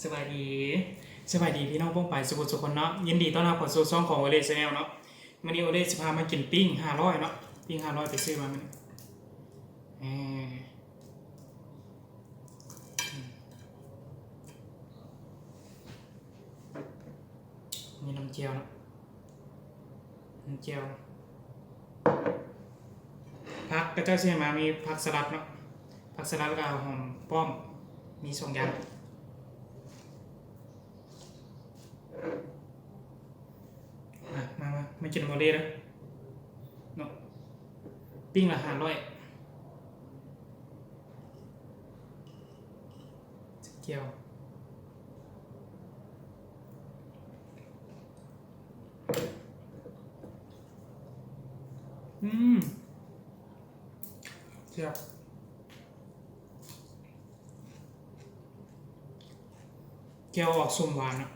สบายดีสบายดีพี่น้องป้องไปสุขสุขคนเนาะยินดีต้อนรับเข้าสู่ช่องของโอเลชแนลเนาะวันนี้โอเลจะพามากินปิ้ง500เนาะปิ้ง500ไปซื้อมามันมีน้ำเจียวเนาะน้ำเจียวผักก็จะใช้มามีผักสลัดเนาะผักสลัดกับหอมป้อมมี2อย่างมาไม่กินโมเลแล้วเนาะปิ้งละ500เจียวเจียวแก้วออกส้มหวานนะ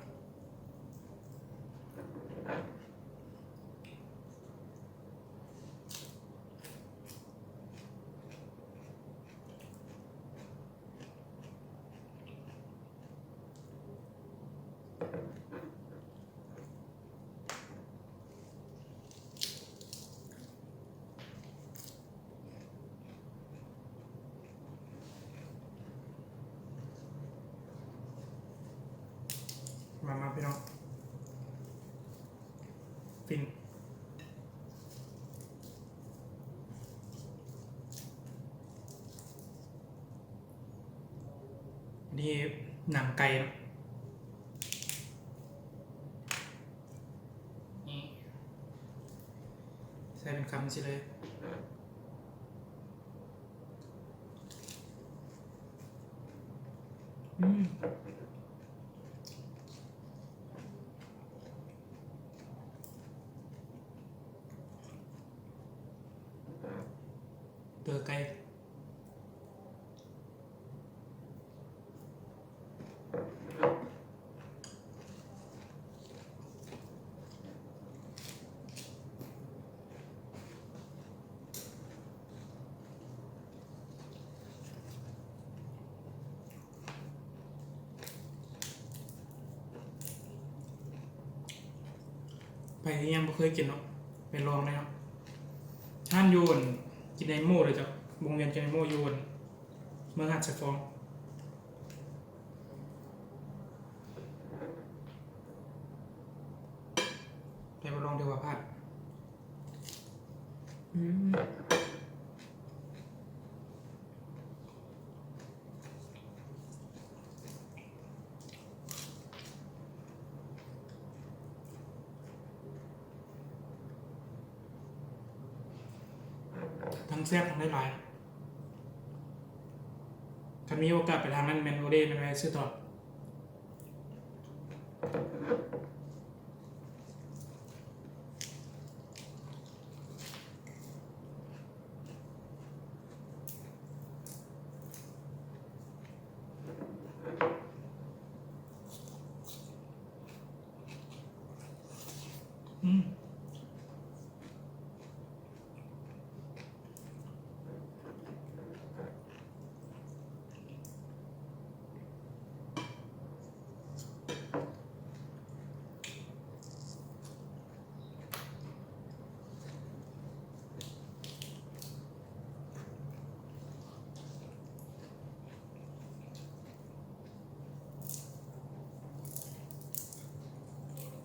มาพี่น้องฟินนี่หนังไก่นะนี่ใส่เป็นคำสิเลยเปื่อยไก่ไปที่ยังไม่เคยกินเนาะไปลองเลยเนาะท่านยูนกินในโม่เลยจ้ะวงเวียนกินในโม่ยูนเมืองหัดสะฟองไปลองดูว่าพลาดทั้งแซ่บทั้งได้หลายถ้ามีโอกาสไปทางนั้นแมนโอเดเป็นไงซื้อต่อ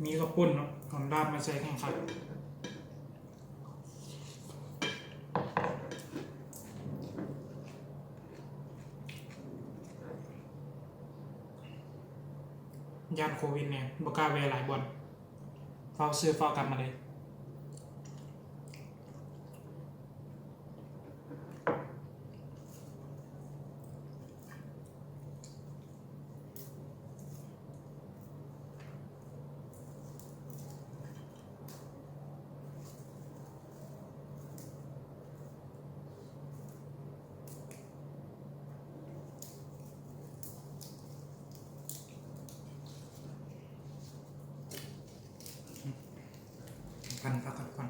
มีกระปุ้นเนาะหอมดาบมาใส่แข่งขันยานโควิดเนี่ยบกล้าเวหลายบอลเฝ้าซื้อเฝ้ากลับมาเลยกันพักก่อน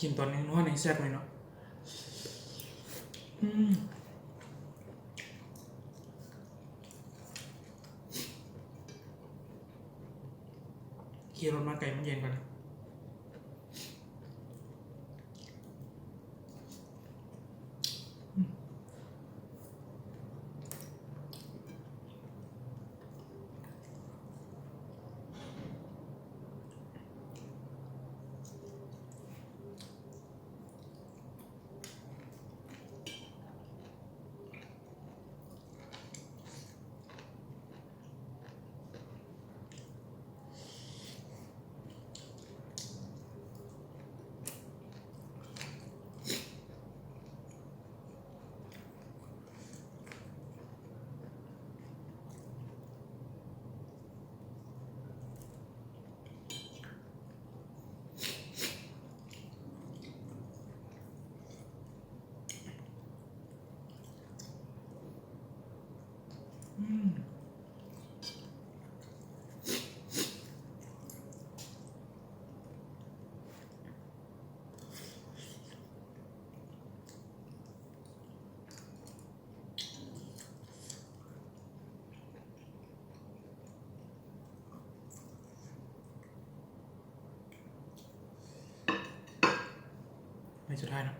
กินตอนนี้นัวในแซ่บเลยเนาะขี่รถมาไกลมันเย็นกว่านะในสุดท้ายเนาะ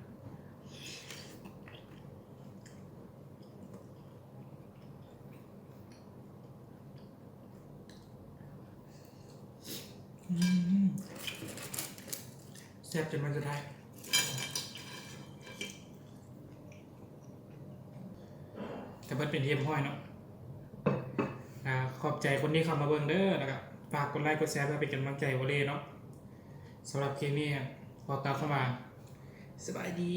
แซ่บจนมันสุดท้ายแต่มันเป็นเทียมห้อยเนาะขอบใจคนที่เข้ามาเบิ่งเด้อแล้วก็ฝากกดไลค์กดแชร์เพื่อเป็นกำลังใจวอลเล่เนาะสำหรับคลิปนี้ขอกล่าวเข้ามาสบายดี